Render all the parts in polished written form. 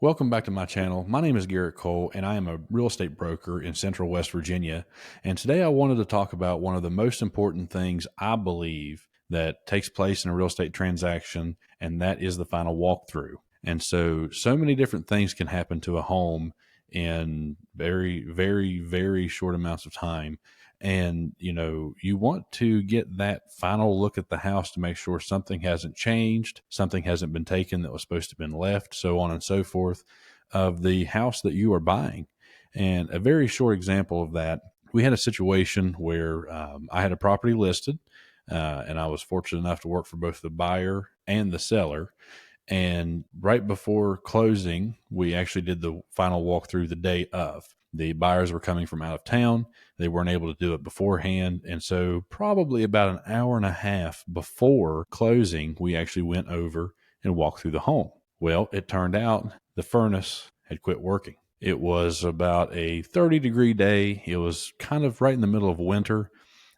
Welcome back to my channel. My name is Garrett Cole, and I am a real estate broker in Central West Virginia. And today I wanted to talk about one of the most important things I believe that takes place in a real estate transaction, and that is the final walkthrough. And so many different things can happen to a home in very short amounts of time. And, you want to get that final look at the house to make sure something hasn't changed, something hasn't been taken that was supposed to have been left, so on and so forth, of the house that you are buying. And a very short example of that, we had a situation where I had a property listed, and I was fortunate enough to work for both the buyer and the seller. And right before closing, we actually did the final walkthrough the day of. The buyers were coming from out of town. They weren't able to do it beforehand. And so probably about an hour and a half before closing, we actually went over and walked through the home. Well, it turned out the furnace had quit working. It was about a 30-degree day. It was kind of right in the middle of winter.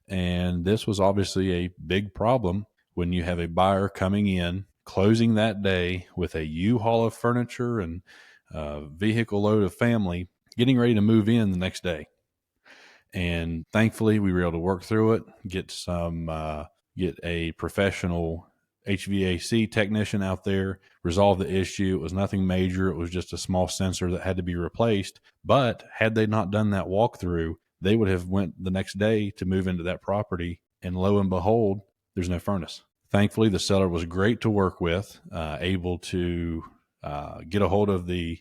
And this was obviously a big problem when you have a buyer coming in, closing that day with a U-Haul of furniture and a vehicle load of family, getting ready to move in the next day. And thankfully, we were able to work through it, get a professional HVAC technician out there, resolve the issue. It was nothing major. It was just a small sensor that had to be replaced. But had they not done that walkthrough, they would have went the next day to move into that property, and lo and behold, there's no furnace. Thankfully, the seller was great to work with, able to get a hold of the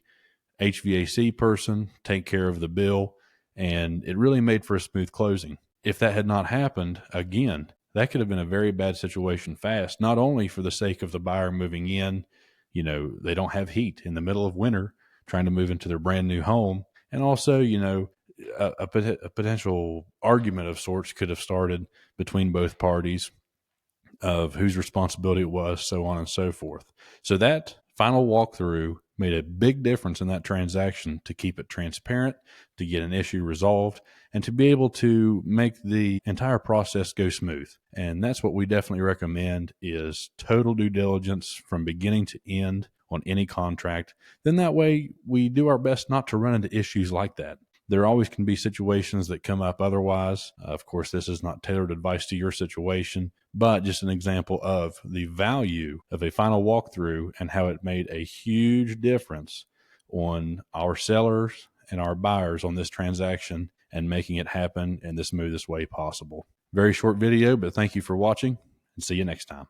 HVAC person, take care of the bill, and it really made for a smooth closing. If that had not happened, again, that could have been a very bad situation fast, not only for the sake of the buyer moving in. They don't have heat in the middle of winter trying to move into their brand new home. And also, a potential argument of sorts could have started between both parties of whose responsibility it was, so on and so forth. So that final walkthrough made a big difference in that transaction to keep it transparent, to get an issue resolved, and to be able to make the entire process go smooth. And that's what we definitely recommend, is total due diligence from beginning to end on any contract. Then that way we do our best not to run into issues like that. There always can be situations that come up otherwise. Of course, this is not tailored advice to your situation, but just an example of the value of a final walkthrough and how it made a huge difference on our sellers and our buyers on this transaction and making it happen in the smoothest way possible. Very short video, but thank you for watching, and see you next time.